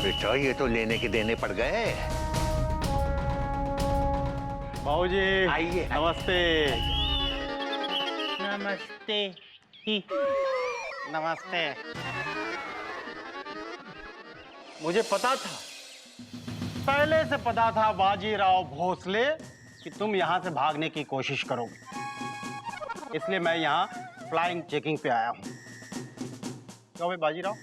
बेटा ये तो लेने के देने पड़ गए। बाबूजी आइए। नमस्ते। नमस्ते ही। नमस्ते। मुझे पता था, पहले से पता था बाजीराव भोसले कि तुम यहां से भागने की कोशिश करोगे, इसलिए मैं यहां फ्लाइंग चेकिंग पे आया हूं। क्यों भाई बाजीराव,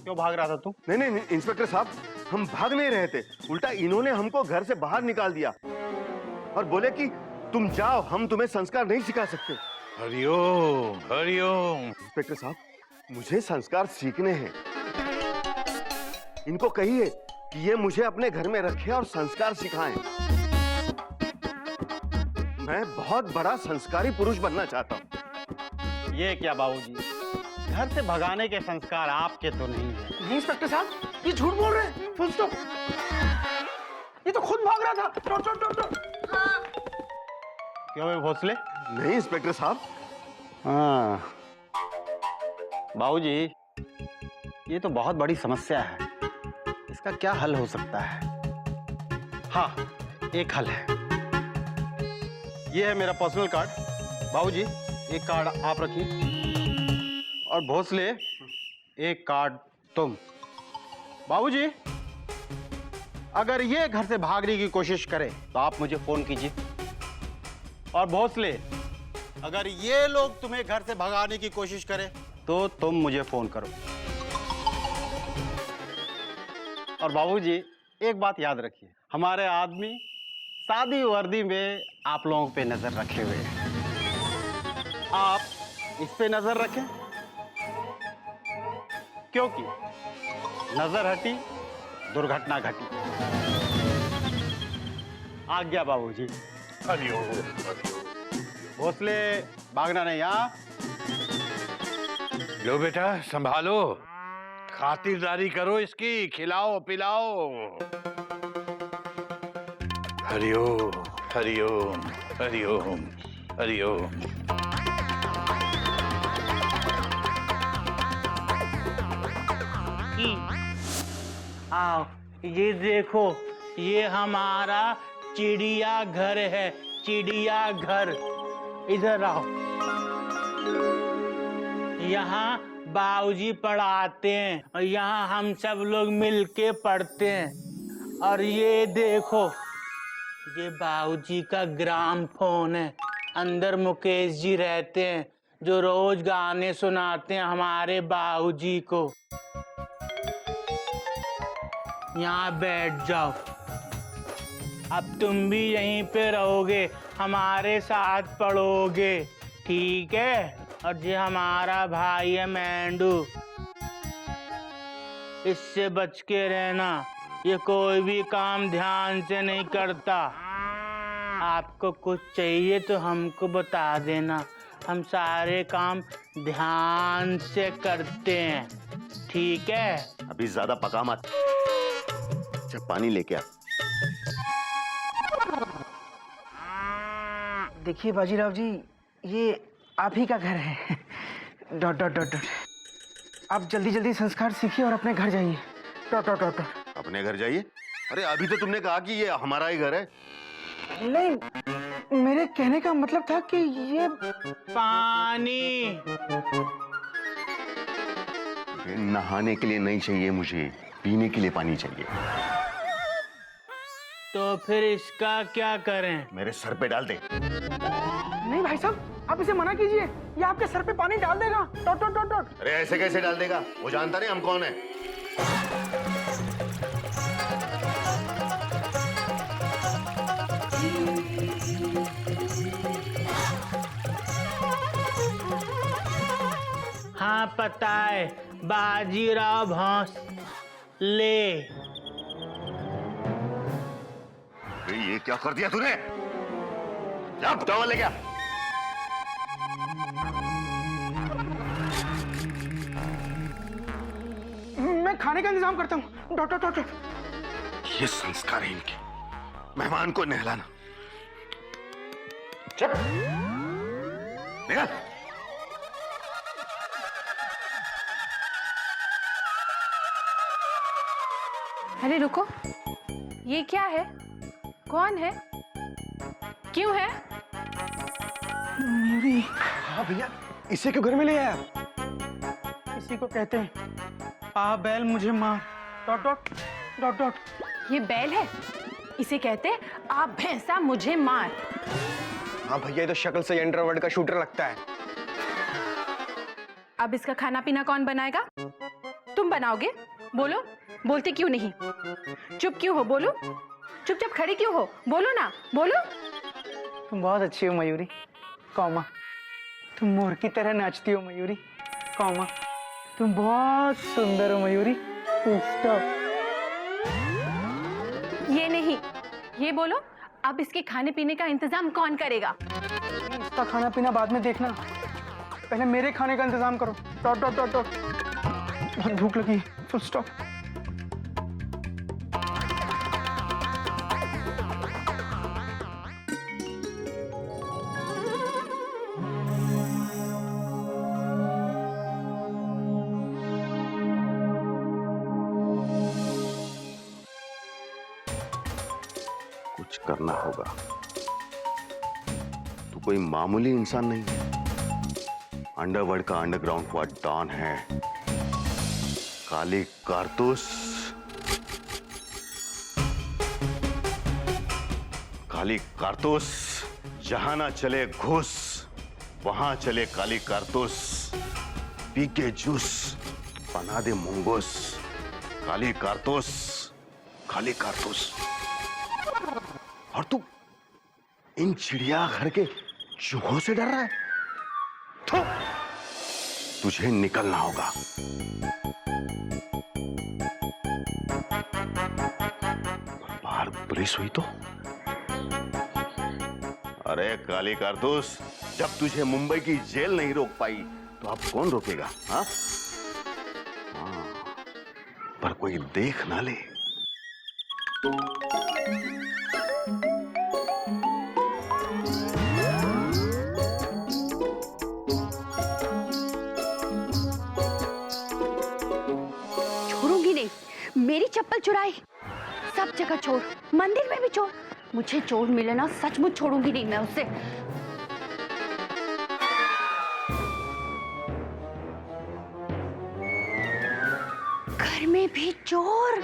क्यों भाग रहा था तू? नहीं नहीं इंस्पेक्टर साहब, हम भाग नहीं रहे थे, उल्टा इन्होंने हमको घर से बाहर निकाल दिया और बोले कि तुम जाओ, हम तुम्हें संस्कार नहीं सिखा सकते। हरिओम हरिओम। इंस्पेक्टर साहब, मुझे संस्कार सीखने हैं। इनको कहिए कि ये मुझे अपने घर में रखे और संस्कार सिखाएं। मैं बहुत बड़ा संस्कारी पुरुष बनना चाहता हूँ। ये क्या बाबूजी, घर से भगाने के संस्कार आपके तो नहीं है। नहीं इंस्पेक्टर साहब, ये झूठ बोल रहे हैं। Full stop. ये तो खुद भाग रहा था। टो, टो, टो, टो। क्यों भाई भोसले? नहीं इंस्पेक्टर साहब। हाँ बाबूजी, ये तो बहुत बड़ी समस्या है, इसका क्या हल हो सकता है? हाँ, एक हल है। ये है मेरा पर्सनल कार्ड। बाबूजी, एक कार्ड आप रखिए और भोसले एक कार्ड तुम। बाबूजी, अगर ये घर से भागने की कोशिश करे तो आप मुझे फोन कीजिए, और भोसले अगर ये लोग तुम्हें घर से भगाने की कोशिश करें तो तुम मुझे फोन करो। और बाबूजी एक बात याद रखिए, हमारे आदमी सादी वर्दी में आप लोगों पे नजर रखे हुए हैं। आप इस पे नजर रखें, क्योंकि नजर हटी दुर्घटना घटी। आज्ञा बाबूजी। हरिओम हरिओम। भोसले भागना नहीं। हाँ लो बेटा संभालो, खातिरदारी करो इसकी, खिलाओ पिलाओ। हरिओम हरिओम हरिओम हरिओम। आओ, ये देखो, ये हमारा चिड़िया घर है। चिड़िया घर, इधर आओ। यहाँ बाबूजी पढ़ाते हैं और यहाँ हम सब लोग मिलके पढ़ते हैं। और ये देखो, ये बाबूजी का ग्राम फोन है। अंदर मुकेश जी रहते हैं जो रोज गाने सुनाते हैं हमारे बाबूजी को। यहाँ बैठ जाओ, अब तुम भी यहीं पे रहोगे, हमारे साथ पढ़ोगे, ठीक है? और ये हमारा भाई है मेंढू, इससे बच के रहना। ये कोई भी काम ध्यान से नहीं करता। आपको कुछ चाहिए तो हमको बता देना, हम सारे काम ध्यान से करते हैं, ठीक है? अभी ज्यादा पका मत। अच्छा पानी लेके आ। देखिए बाजीराव जी, ये आप ही का घर है। Dot dot dot dot. आप जल्दी जल्दी संस्कार सीखिए और अपने घर जाइए। Dot dot dot dot. अपने घर जाइए? अरे अभी तो तुमने कहा कि ये हमारा ही घर है। नहीं, मेरे कहने का मतलब था कि ये पानी। ये नहाने के लिए नहीं चाहिए मुझे, पीने के लिए पानी चाहिए। तो फिर इसका क्या करें? मेरे सर पे डाल दे। नहीं भाई साहब, आप इसे मना कीजिए, ये आपके सर पे पानी डाल देगा। Dot dot dot dot. अरे ऐसे कैसे डाल देगा? वो जानता नहीं हम कौन है। हाँ पता है, बाजीराव भोसले। ये क्या कर दिया तूने? जा टॉवल ले गया। मैं खाने का इंतजाम करता हूँ। Dot dot dot dot. ये संस्कार है इनके, मेहमान को नहलाना। चल निकल। अरे रुको, ये क्या है? कौन है? क्यों है? मयूरी, हाँ भैया, इसे क्यों घर में ले आया? इसी को कहते हैं आ बैल मुझे मार डॉट डॉट डॉट डॉट। ये बैल है, इसे कहते हैं आप भैंसा मुझे मार। हाँ भैया, ये तो शक्ल से अंडरवर्ल्ड का शूटर लगता है। अब इसका खाना पीना कौन बनाएगा? तुम बनाओगे? बोलो, बोलते क्यों नहीं? चुप क्यों हो? बोलो, चुपचाप खड़ी क्यों हो? बोलो ना, बोलो। तुम बहुत अच्छी हो मयूरी, कौमा। तुम मोर की तरह नाचती हो मयूरी, कौमा। तुम बहुत सुंदर हो मयूरी, फुल स्टॉप। ये नहीं, ये बोलो, अब इसके खाने पीने का इंतजाम कौन करेगा? इसका खाना पीना बाद में देखना, पहले मेरे खाने का इंतजाम करो। Dot dot dot dot. बहुत भूख लगी, फुल स्टॉप। कुछ करना होगा। तू कोई मामूली इंसान नहीं है, अंडरवर्ल्ड का अंडरग्राउंड हुआ डॉन है। काली कारतूस, काली कारतूस, जहां ना चले घूस, वहां चले काली कारतूस। पी के जूस, बना दे मुंगूस। काली कारतूस, काली कारतूस। और तू इन चिड़ियाघर के चूहों से डर रहा है? तो तुझे निकलना होगा। बाहर पुलिस हुई तो? अरे काली कारतूस, जब तुझे मुंबई की जेल नहीं रोक पाई तो अब कौन रोकेगा? हाँ, पर कोई देख ना ले। मेरी चप्पल चुराई, सब जगह चोर, मंदिर में भी चोर। मुझे चोर मिले ना, सचमुच छोड़ूंगी नहीं मैं उसे। घर में भी चोर,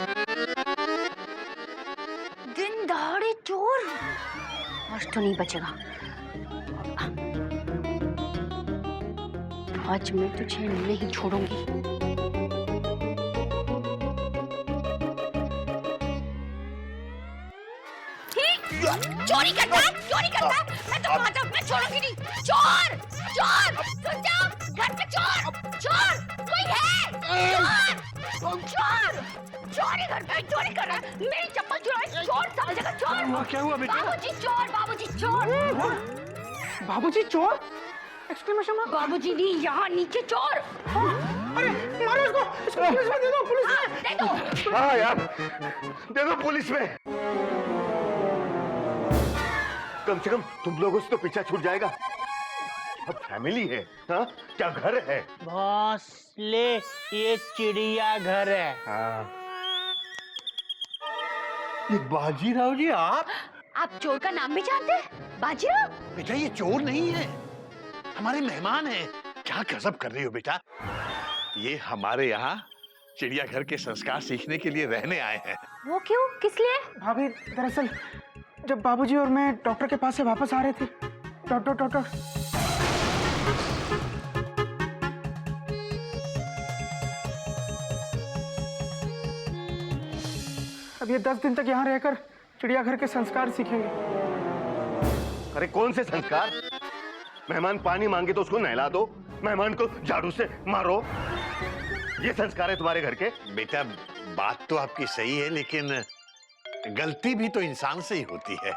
दिन दहाड़े चोर। आज तो नहीं बचेगा। आज मैं तुझे नहीं छोड़ूंगी। चोरी करता है, चोरी करता है। मैं तो कहता हूँ, मैं छोड़ूंगी नहीं। चोर, चोर, सुन जाओ, घर पे चोर, चोर, कोई है? चोर, चोर, चोरी घर पे चोरी कर रहा है। मेरी चप्पल चुराई, चोर, सब जगह चोर। क्या हुआ बेटा? बाबूजी चोर, बाबूजी चोर। बाबूजी चोर? Exclamation mark. बाबूजी नहीं, यहाँ नीचे चोर। अरे मारो इसको पुलिस में दे दो, पुलिस में दे दो। हाँ यार, दे दो पुलिस में। कम से कम तुम लोगों से तो पीछा छूट जाएगा। अब फैमिली है, हाँ? क्या घर है? बॉस ले, ये चिड़िया घर है। ये बाजीराव जी आप? आप चोर का नाम भी जानते हैं? बाजीराव? बेटा ये चोर नहीं है, हमारे मेहमान हैं। क्या गजब कर रही हो बेटा? ये हमारे यहाँ चिड़ियाघर के संस्कार सीखने के लिए रहने आए हैं। वो क्यों? किस लिए? भाभी, दरअसल जब बाबूजी और मैं डॉक्टर के पास से वापस आ रहे थे, डॉक्टर अब ये 10 दिन तक यहाँ रहकर चिड़ियाघर के संस्कार सीखेंगे। अरे कौन से संस्कार? मेहमान पानी मांगे तो उसको नहला दो, मेहमान को झाड़ू से मारो, ये संस्कार है तुम्हारे घर के? बेटा बात तो आपकी सही है, लेकिन गलती भी तो इंसान से ही होती है।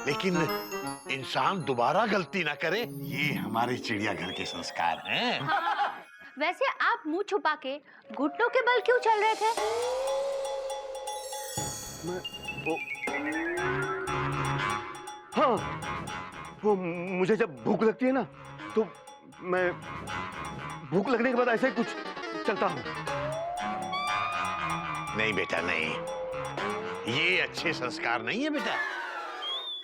लेकिन इंसान दोबारा गलती ना करे, ये हमारे चिड़ियाघर के संस्कार हैं। हाँ, वैसे आप मुंह छुपा के घुटनों के बल क्यों चल रहे थे? हाँ, वो मुझे जब भूख लगती है ना, तो मैं भूख लगने के बाद ऐसे ही कुछ चलता हूँ। नहीं बेटा नहीं, ये अच्छे संस्कार नहीं है बेटा।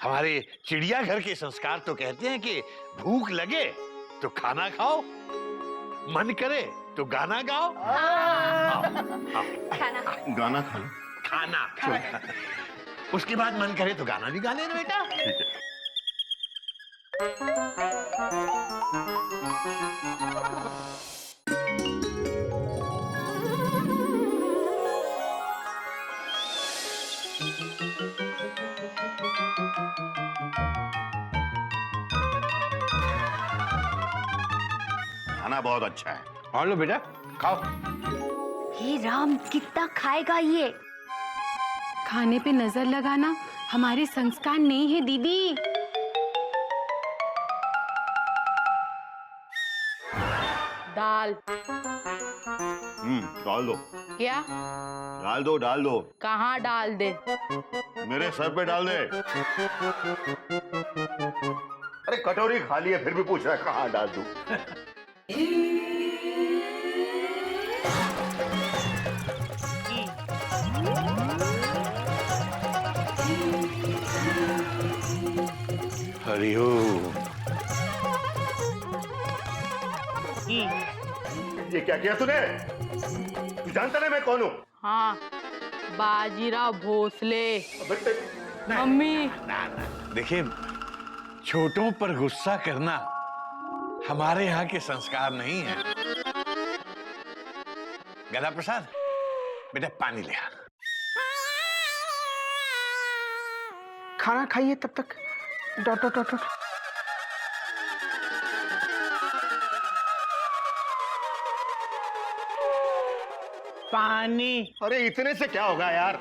हमारे चिड़ियाघर के संस्कार तो कहते हैं कि भूख लगे तो खाना खाओ, मन करे तो गाना गाओ। खाना गाना खा लो। खाना उसके बाद मन करे तो गाना भी गा लेना बेटा। खाना बहुत अच्छा है। और लो बेटा, खाओ। हे राम, कितना खाएगा ये? खाने पे नजर लगाना हमारे संस्कार नहीं है दीदी। दाल डाल दो। क्या? डाल दो, डाल दो। कहाँ डाल दे? मेरे सर पे डाल दे। अरे कटोरी खाली है फिर भी पूछ रहा है कहाँ डाल दूं? हरिओम। ये क्या किया तूने? तू जानता नहीं मैं कौन हूँ? हाँ, बाजीराव भोसले। बेटे, मम्मी। ना ना, देखिए छोटों पर गुस्सा करना हमारे यहाँ के संस्कार नहीं है। गदा प्रसाद, बेटा पानी ले आ। खाना खाइए तब तक। Dot dot dot dot. पानी अरे इतने से क्या होगा यार?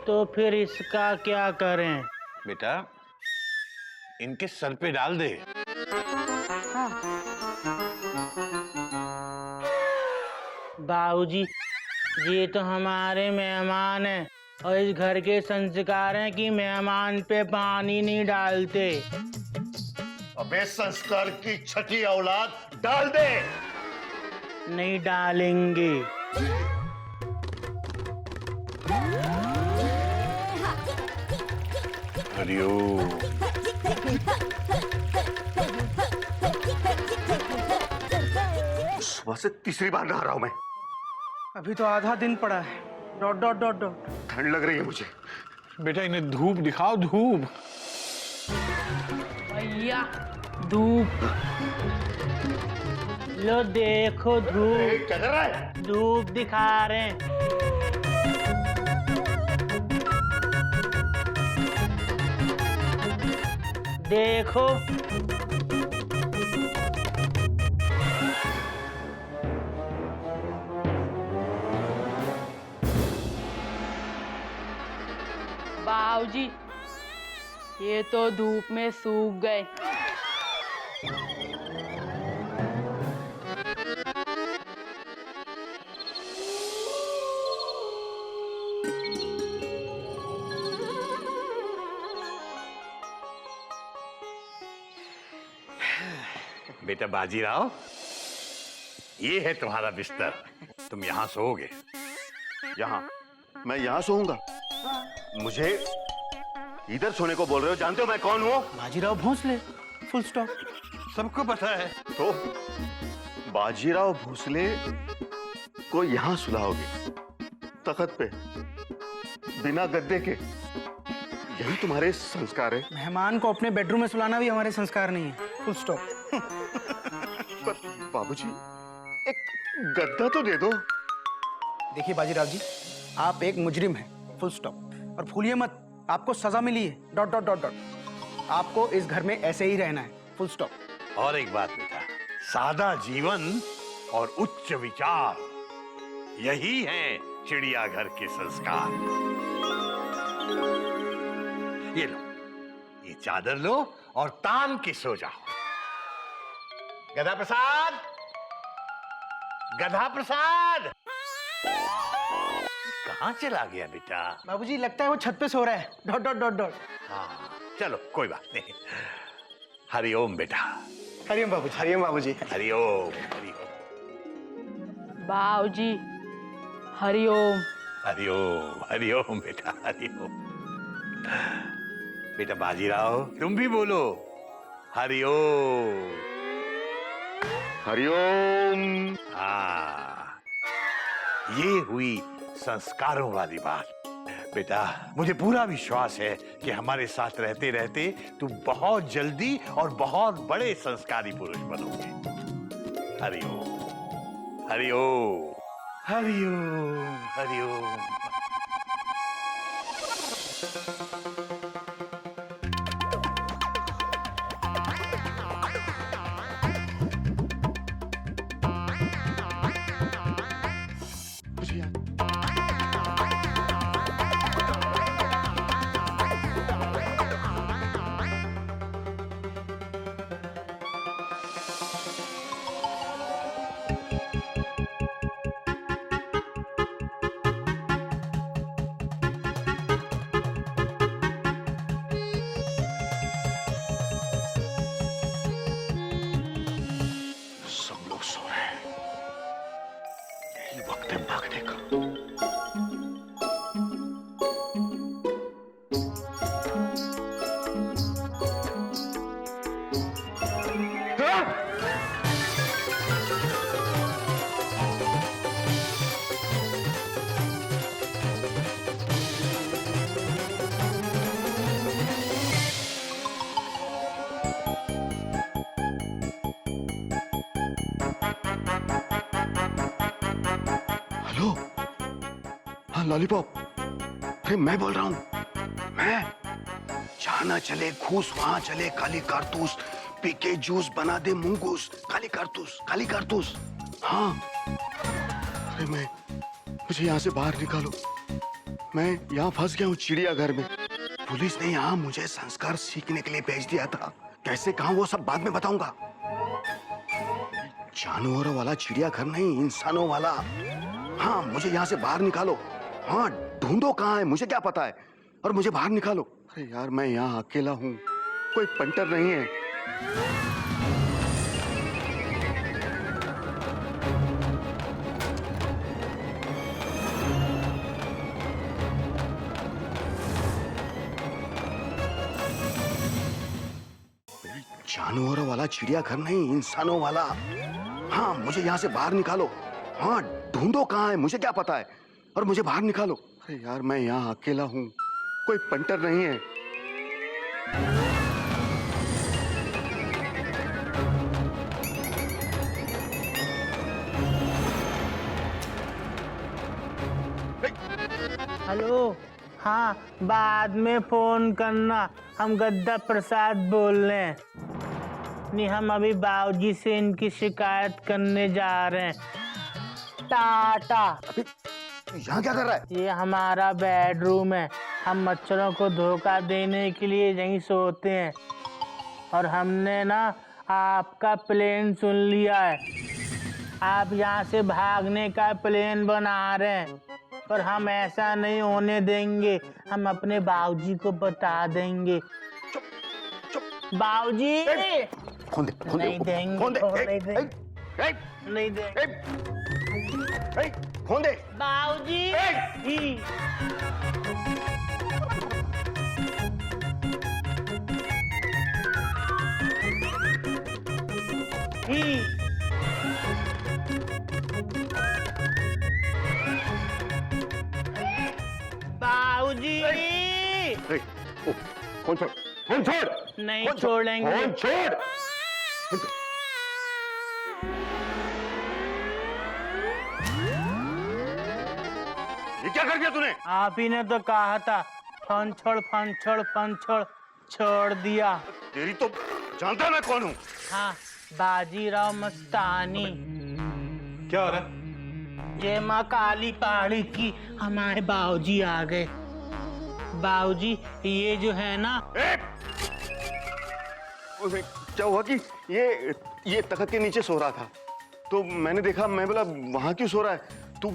तो फिर इसका क्या करें? बेटा इनके सर पे डाल दे। बाबूजी, ये तो हमारे मेहमान हैं और इस घर के संस्कार हैं कि मेहमान पे पानी नहीं डालते। अबे संस्कार की छठी औलाद, डाल दे। नहीं डालेंगे। हरिओम। सुबह से तीसरी बार नहा रहा हूं मैं। अभी तो आधा दिन पड़ा है। Dot dot dot dot. ठंड लग रही है मुझे। बेटा इन्हें धूप दिखाओ, धूप। भैया धूप। लो देखो धूप, क्या कर रहा है? धूप दिखा रहे हैं। देखो बाबूजी, ये तो धूप में सूख गए। बेटा बाजीराव, ये है तुम्हारा बिस्तर, तुम यहाँ सोओगे। यहाँ? मैं यहाँ सोऊंगा? मुझे इधर सोने को बोल रहे हो? जानते हो मैं कौन हूँ? बाजीराव भोसले। Full stop. सबको पता है। तो बाजीराव भोसले को यहाँ सुलाओगे तख्त पे बिना गद्दे के? यही तुम्हारे संस्कार है? मेहमान को अपने बेडरूम में सुलाना भी हमारे संस्कार नहीं है। Full stop. पर बाबूजी, एक गद्दा तो दे दो। देखिए बाजीराव जी, आप एक मुजरिम हैं। Full stop. और भूलिए मत, आपको सजा मिली है। Dot dot dot dot. आपको इस घर में ऐसे ही रहना है। Full stop. और एक बात बेटा, सादा जीवन और उच्च विचार, यही है चिड़ियाघर के संस्कार। ये लो, ये चादर लो और तान के सो जाओ। गधा प्रसाद, गधा प्रसाद, कहाँ चला गया बेटा? बाबूजी लगता है वो छत पे सो रहा है। Dot dot dot dot. हाँ चलो कोई बात नहीं। हरिओम बेटा। हरिओम बाबूजी। हरिओम बाबूजी। हरिओम हरिओम। बाबूजी, हरिओम। हरिओम हरिओम बेटा हरिओम। बेटा बाजीराव तुम भी बोलो हरिओम। हरिओम। हाँ, ये हुई संस्कारों वाली बात। बेटा मुझे पूरा विश्वास है कि हमारे साथ रहते रहते तुम बहुत जल्दी और बहुत बड़े संस्कारी पुरुष बनोगे। हरिओम हरिओम हरिओम हरिओम। सब लोग सो रहे हैं, यही वक्त है भागने का। हेलो, हाँ लॉलीपॉप, अरे मैं बोल रहा हूँ। मैं जहाँ ना चले घूस वहां चले काली कारतूस, पी के जूस बना दे मुंगूस, काली कारतूस। हाँ, अरे मुझे यहाँ से बाहर निकालो। मैं यहाँ फंस गया हूँ चिड़ियाघर में। पुलिस ने यहाँ मुझे संस्कार सीखने के लिए भेज दिया था। कैसे कहाँ वो सब बाद में बताऊंगा। जानवरों वाला चिड़ियाघर नहीं, इंसानों वाला। हाँ, मुझे यहाँ से बाहर निकालो। हाँ, ढूंढो कहाँ है, मुझे क्या पता है, और मुझे बाहर निकालो। अरे यार, मैं यहाँ अकेला हूँ, कोई पंटर नहीं है। जानवरों वाला चिड़ियाघर नहीं, इंसानों वाला। हाँ, मुझे यहाँ से बाहर निकालो। हाँ, ढूंढो कहाँ है, मुझे क्या पता है, और मुझे बाहर निकालो। अरे यार, मैं यहाँ अकेला हूँ, कोई पंटर नहीं है। हेलो, हाँ बाद में फोन करना, हम गद्दा प्रसाद बोल रहे हैं। नहीं, हम अभी बाबूजी से इनकी शिकायत करने जा रहे हैं। टाटा। यहाँ क्या कर रहा है? ये हमारा बेडरूम है, हम मच्छरों को धोखा देने के लिए यहीं सोते हैं। और हमने ना आपका प्लान सुन लिया है, आप यहाँ से भागने का प्लान बना रहे हैं, पर हम ऐसा नहीं होने देंगे। हम अपने बाबूजी को बता देंगे। बाबूजी खोल दे, खोल दे, नहीं देंगे, खोल दे, नहीं देंगे, ए, नहीं देंगे। ए, खोल दे। बाबूजी बाबूजी ए, ओ, फोन छोड़, फोन छोड़। नहीं फोन छोड़, छोड़ेंगे। फोन छोड़। ये क्या कर दिया तूने? आप ही ने तो कहा था फन छोड़, छोड़ दिया। तेरी तो जानता मैं कौन हूँ। हाँ, बाजीराव मस्तानी। क्या हो रहा है? जय माँ काली पहाड़ी की, हमारे बाबूजी आ गए। बाबूजी ये जो है ना, उसे क्या हुआ कि ये तख्त के नीचे सो रहा था, तो मैंने देखा, मैं बोला वहां क्यों सो रहा है, तू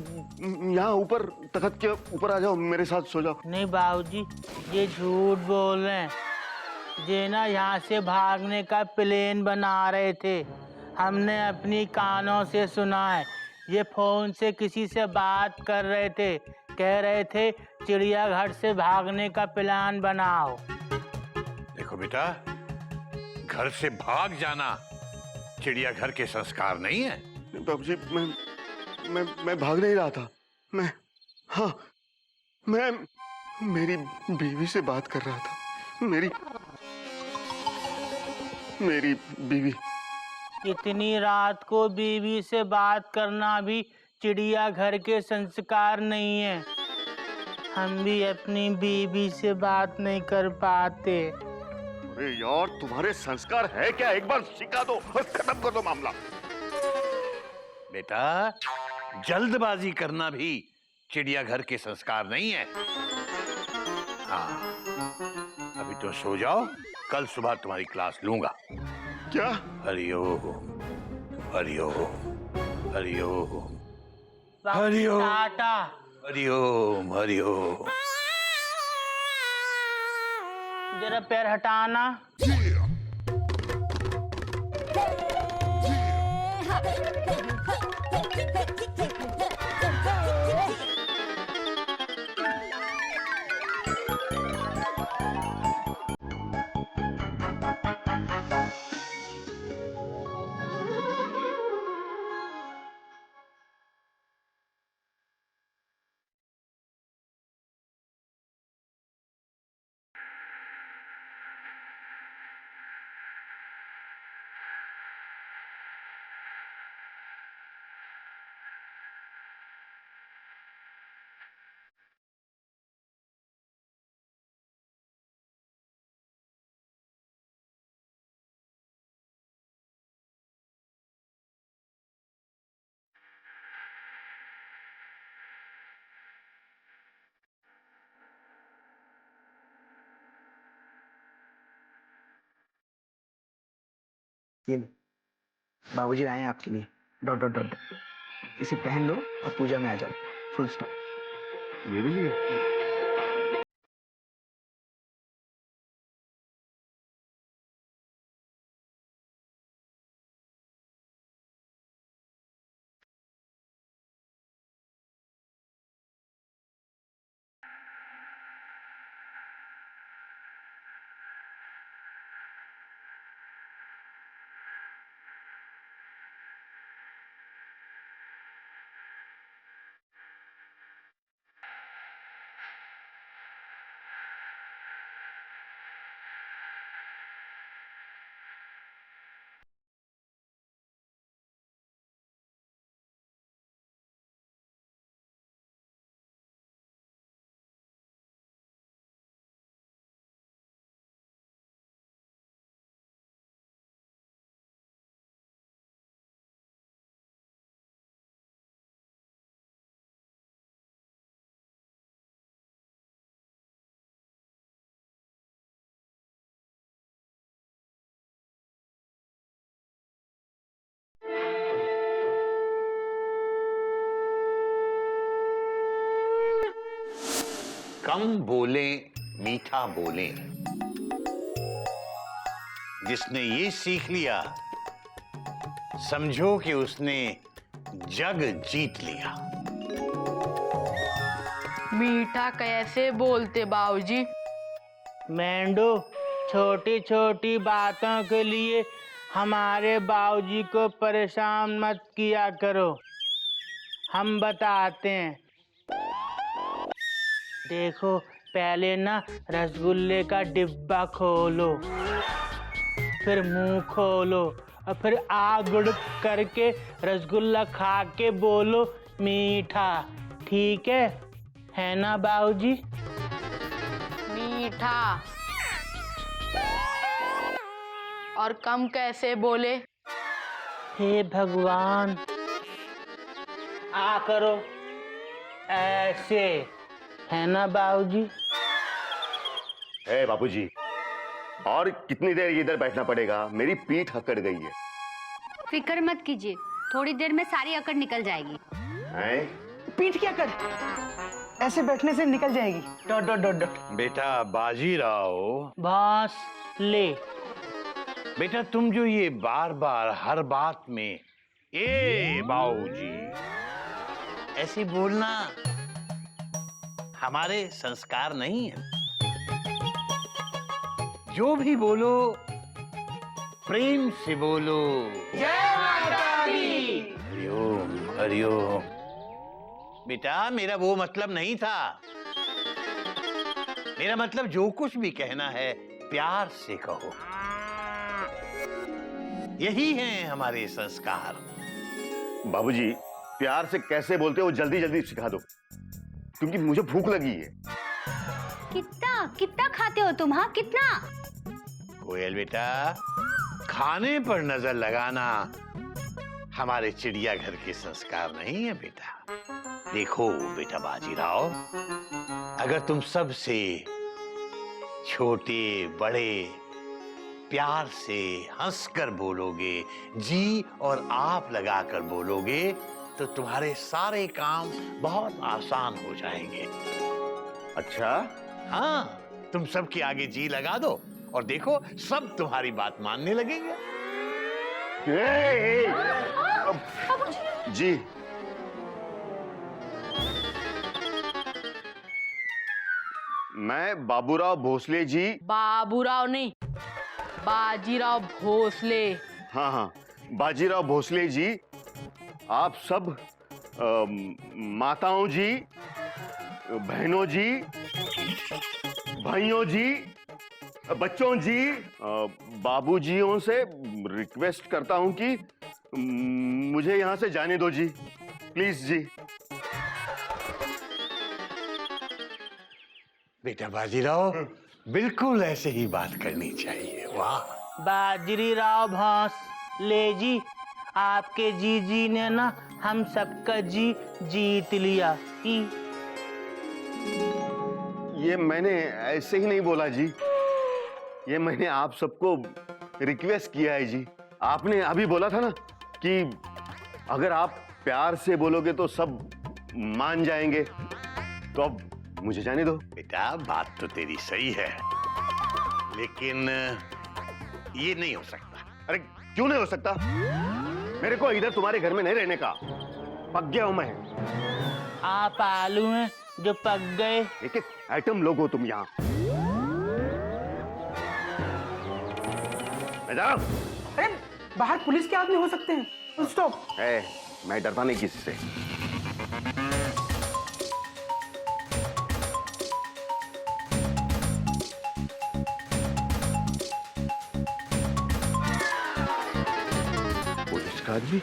यहाँ ऊपर तख्त के ऊपर आ जाओ, मेरे साथ सो जाओ। नहीं बाबूजी ये झूठ बोल रहे हैं। ये ना यहाँ से भागने का प्लान बना रहे थे, हमने अपनी कानों से सुना है। ये फोन से किसी से बात कर रहे थे, कह रहे थे चिड़ियाघर से भागने का प्लान बनाओ। देखो बेटा, घर से भाग जाना चिड़ियाघर के संस्कार नहीं है। बाबूजी, मैं भाग नहीं रहा था। मैं मेरी बीवी से बात कर रहा था। मेरी बीवी। इतनी रात को बीवी से बात करना भी चिड़ियाघर के संस्कार नहीं है। हम भी अपनी बीवी से बात नहीं कर पाते। अरे यार, तुम्हारे संस्कार है क्या? एक बार सिखा दो और खत्म कर दो मामला। बेटा, जल्दबाजी करना भी चिड़ियाघर के संस्कार नहीं है। हाँ, अभी तो सो जाओ, कल सुबह तुम्हारी क्लास लूंगा। क्या? हरिओम हरिओम हरिओम टाटा। हरिओम हरिओम। जरा पैर हटाना। ये लो, बाबूजी आए हैं आपके लिए। Dot dot dot dot. इसे पहन लो और पूजा में आ जाओ। Full stop. मेरे लिए? कम बोले मीठा बोले। जिसने ये सीख लिया, समझो कि उसने जग जीत लिया। मीठा कैसे बोलते बाबूजी? मेंढो, छोटी छोटी बातों के लिए हमारे बाबूजी को परेशान मत किया करो। हम बताते हैं। देखो, पहले ना रसगुल्ले का डिब्बा खोलो, फिर मुंह खोलो और फिर आग गुड़क करके रसगुल्ला खा के बोलो मीठा। ठीक है ना बाबूजी? मीठा। और कम कैसे बोले? हे भगवान, आ करो ऐसे। है ना बाबूजी? है बाबूजी, और कितनी देर इधर बैठना पड़ेगा? मेरी पीठ अकड़ गई है। फिक्र मत कीजिए, थोड़ी देर में सारी अकड़ निकल जाएगी। हैं? पीठ क्या कर, ऐसे बैठने से निकल जाएगी। Dot dot dot dot. बेटा बाजीराव, बॉस ले। बेटा तुम जो ये बार बार हर बात में ए बाबूजी, ऐसे बोलना हमारे संस्कार नहीं है। जो भी बोलो प्रेम से बोलो। जय माता दी। हरिओम हरिओम। बेटा मेरा वो मतलब नहीं था। मेरा मतलब जो कुछ भी कहना है प्यार से कहो। यही हैं हमारे संस्कार। बाबूजी, प्यार से कैसे बोलते हो जल्दी जल्दी सिखा दो, क्योंकि मुझे भूख लगी है। कितना कितना खाते हो तुम? हाँ, कितना? कोयल बेटा, खाने पर नजर लगाना हमारे चिड़ियाघर के संस्कार नहीं है बेटा। देखो बेटा बाजीराव, अगर तुम सबसे छोटे बड़े प्यार से हंसकर बोलोगे, जी और आप लगाकर बोलोगे, तो तुम्हारे सारे काम बहुत आसान हो जाएंगे। अच्छा, हाँ, तुम सबके आगे जी लगा दो और देखो सब तुम्हारी बात मानने लगेंगे। जी। मैं बाबूराव भोसले जी। बाबूराव नहीं, बाजीराव भोसले। हाँ हाँ, बाजीराव भोसले जी। आप सब माताओं जी, बहनों जी, भाइयों जी, बच्चों जी, बाबूजियों से रिक्वेस्ट करता हूं कि मुझे यहां से जाने दो जी, प्लीज जी। बेटा बाजीराव, बिल्कुल ऐसे ही बात करनी चाहिए। वाह। बाजरी राव भौंस ले जी, आपके जी जी ने ना हम सबका जी जीत लिया। ये मैंने ऐसे ही नहीं बोला जी, ये मैंने आप सबको रिक्वेस्ट किया है जी। आपने अभी बोला था ना कि अगर आप प्यार से बोलोगे तो सब मान जाएंगे, तो अब मुझे जाने दो। बेटा बात तो तेरी सही है, लेकिन ये नहीं हो सकता। अरे क्यों नहीं हो सकता? मेरे को इधर तुम्हारे घर में नहीं रहने का, पक गया हूं मैं। आप आलू हैं जो पक गए। एक एक आइटम लोग हो तुम यहाँ। मैं जा रहा हूं। अरे बाहर पुलिस के आदमी हो सकते हैं। स्टॉप। मैं डरता नहीं किसी से। पुलिस का आदमी?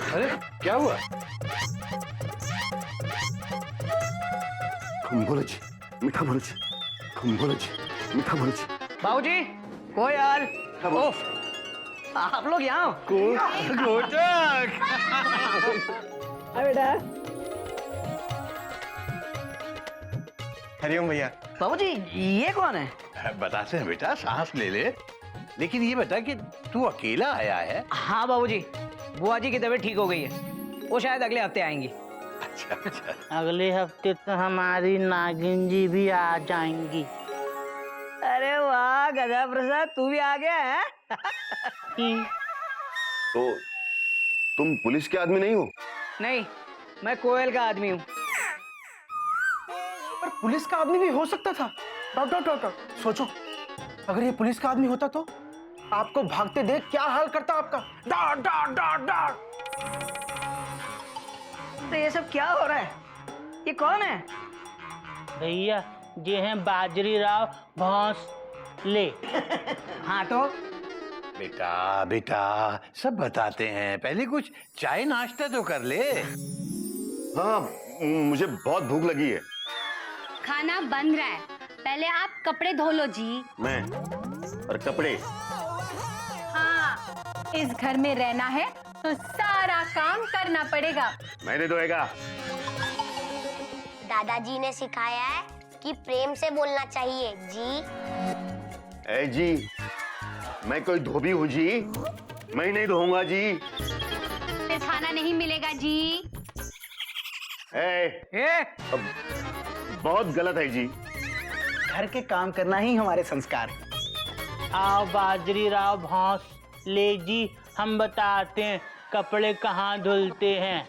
अरे क्या हुआ? तुम बोलो जी, मीठा बोलो जी, तुम बोलो जी, मीठा बोलो जी। बाबूजी, कोयल। ओह, आप लोग यहाँ? बेटा। हरिओम भैया। बाबूजी, ये कौन है? बताते हैं बेटा, सांस ले ले। लेकिन ये बता कि तू अकेला आया है? हाँ बाबूजी, बुआ जी की तबीयत ठीक हो गई है, वो शायद अगले हफ्ते आएंगी। अच्छा अच्छा। अगले हफ्ते तो हमारी नागिन जी भी आ जाएंगी। अरे वाह गधा प्रसाद, तू भी आ गया है? तो तुम पुलिस के आदमी नहीं हो? नहीं, मैं कोयल का आदमी हूँ। पर पुलिस का आदमी भी हो सकता था। डॉक्टर सोचो, अगर ये पुलिस का आदमी होता तो आपको भागते देख क्या हाल करता आपका। Dot dot dot dot. तो ये सब क्या हो रहा है? ये कौन है? भैया ये हैं बाजरी राव भौंस ले। हाँ तो बेटा बेटा सब बताते हैं, पहले कुछ चाय नाश्ता तो कर ले। हाँ, मुझे बहुत भूख लगी है। खाना बन रहा है, पहले आप कपड़े धो लो जी। मैं और कपड़े? हाँ, इस घर में रहना है तो सारा काम करना पड़ेगा। मैंने धोएगा। दादाजी ने सिखाया है कि प्रेम से बोलना चाहिए जी। ए जी, मैं कोई धोबी हूँ जी? मैं नहीं धोऊंगा जी। फिर खाना नहीं मिलेगा जी। अब बहुत गलत है जी। घर के काम करना ही हमारे संस्कार है। आओ बाजरी राव भौंस ले जी, हम बताते हैं कपड़े कहाँ धुलते हैं।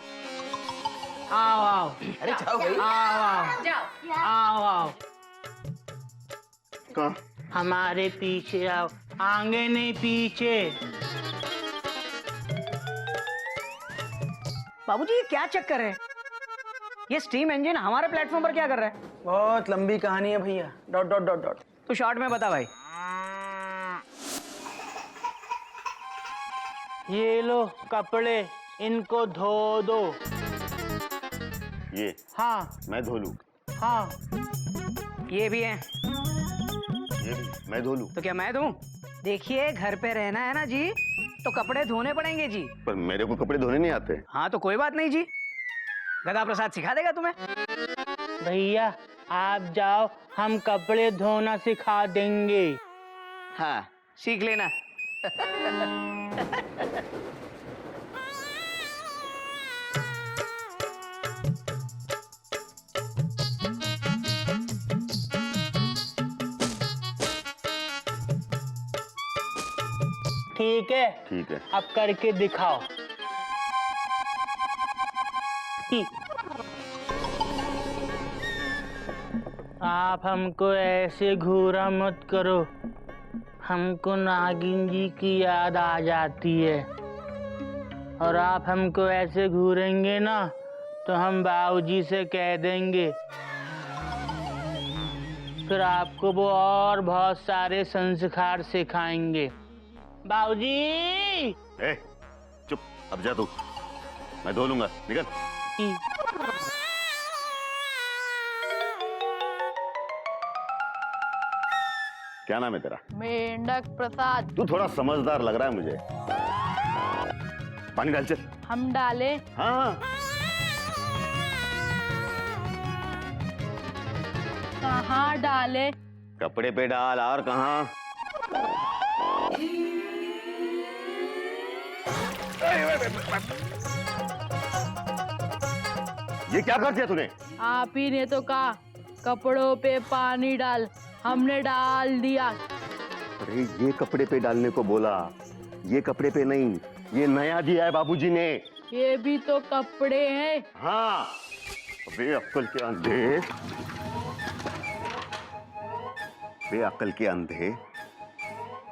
आओ आओ, अरे जाओ भाई। आओ आओ, जाओ आओ आओ, कहाँ? हमारे पीछे आओ, आगे नहीं पीछे। बाबूजी ये क्या चक्कर है? ये स्टीम इंजन हमारे प्लेटफॉर्म पर क्या कर रहा है? बहुत लंबी कहानी है भैया। Dot dot dot dot. तू शॉर्ट में बता भाई। ये लो कपड़े, इनको धो दो। ये हाँ मैं धो लूं? हाँ, ये भी है ये भी मैं धो लूं? तो क्या मैं दूं? देखिए घर पे रहना है ना जी, तो कपड़े धोने पड़ेंगे जी। पर मेरे को कपड़े धोने नहीं आते। हाँ तो कोई बात नहीं जी, गदा प्रसाद सिखा देगा तुम्हें। भैया आप जाओ, हम कपड़े धोना सिखा देंगे। हाँ सीख लेना। ठीक है, ठीक है। अब करके दिखाओ। आप हमको ऐसे घूरा मत करो, हमको नागिन जी की याद आ जाती है। और आप हमको ऐसे घूरेंगे ना तो हम बाबूजी से कह देंगे, फिर आपको वो और बहुत सारे संस्कार सिखाएंगे। बाबूजी! ए, चुप, अब जा तू, मैं धो लूंगा, निकल। क्या नाम है तेरा? मेंढक प्रसाद। तू थोड़ा समझदार लग रहा है मुझे। पानी डाल चल। हम डाले? हाँ। कहाँ डाले? कपड़े पे डाल, और कहाँ? ये क्या कर दिया तूने? आप ही ने तो कहा कपड़ों पे पानी डाल, हमने डाल दिया। अरे ये कपड़े पे डालने को बोला, ये कपड़े पे नहीं, ये नया दिया है बाबूजी ने। ये भी तो कपड़े हैं। हाँ, बेअक्ल के अंधे, बेअक्ल के अंधे,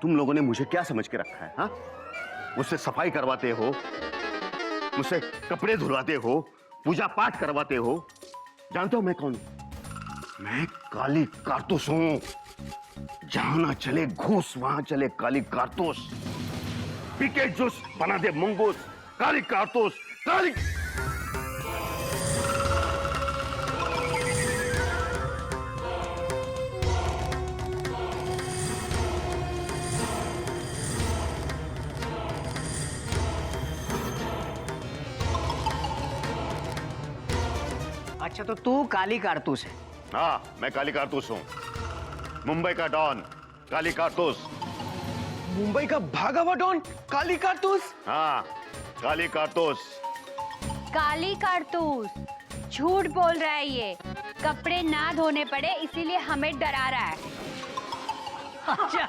तुम लोगों ने मुझे क्या समझ के रखा है? हाँ, मुझसे सफाई करवाते हो, मुझसे कपड़े धुलवाते हो, पूजा पाठ करवाते हो। जानते हो मैं कौन हूं? मैं काली कारतूस हूं। जहां ना चले घूस, वहां चले काली कारतूस। पीके जूस बना दे मंगूस, काली कारतूस, काली। अच्छा तो तू काली कारतूस है? हाँ, मैं काली कारतूस हूं, मुंबई का डॉन, काली कारतूस। मुंबई का भागा हुआ डॉन, काली कारतूस? हाँ, काली कारतूस। काली कारतूस, झूठ बोल रहा है ये। कपड़े ना धोने पड़े इसीलिए हमें डरा रहा है। अच्छा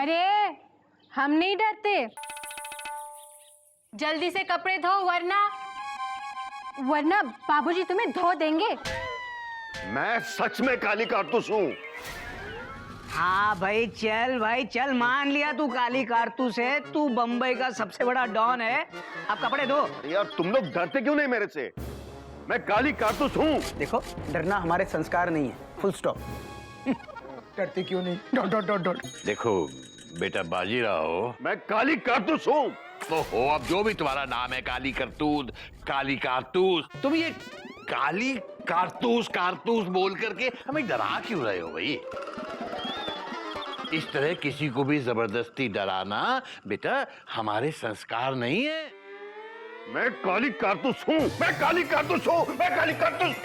अरे हम नहीं डरते, जल्दी से कपड़े धो वरना वरना बाबूजी तुम्हें धो देंगे। मैं सच में काली कारतूस हूं। हाँ भाई चल, मान लिया तू काली कारतूस है, तू बम्बई का सबसे बड़ा डॉन है। अब कपड़े धो। यार तुम लोग डरते क्यों नहीं मेरे से? मैं काली कारतूस हूं। देखो डरना हमारे संस्कार नहीं है, फुल स्टॉप। डरते क्यों नहीं? Dot dot dot dot. देखो बेटा बाजीराव, मैं काली कारतूस हूं। तो हो अब जो भी तुम्हारा नाम है, काली करतूत, काली कारतूस, तुम ये काली कारतूस कारतूस बोल करके हमें डरा क्यों रहे हो भाई? इस तरह किसी को भी जबरदस्ती डराना बेटा हमारे संस्कार नहीं है। मैं काली कारतूस हूं, मैं काली कारतूस हूं, मैं काली कारतूस।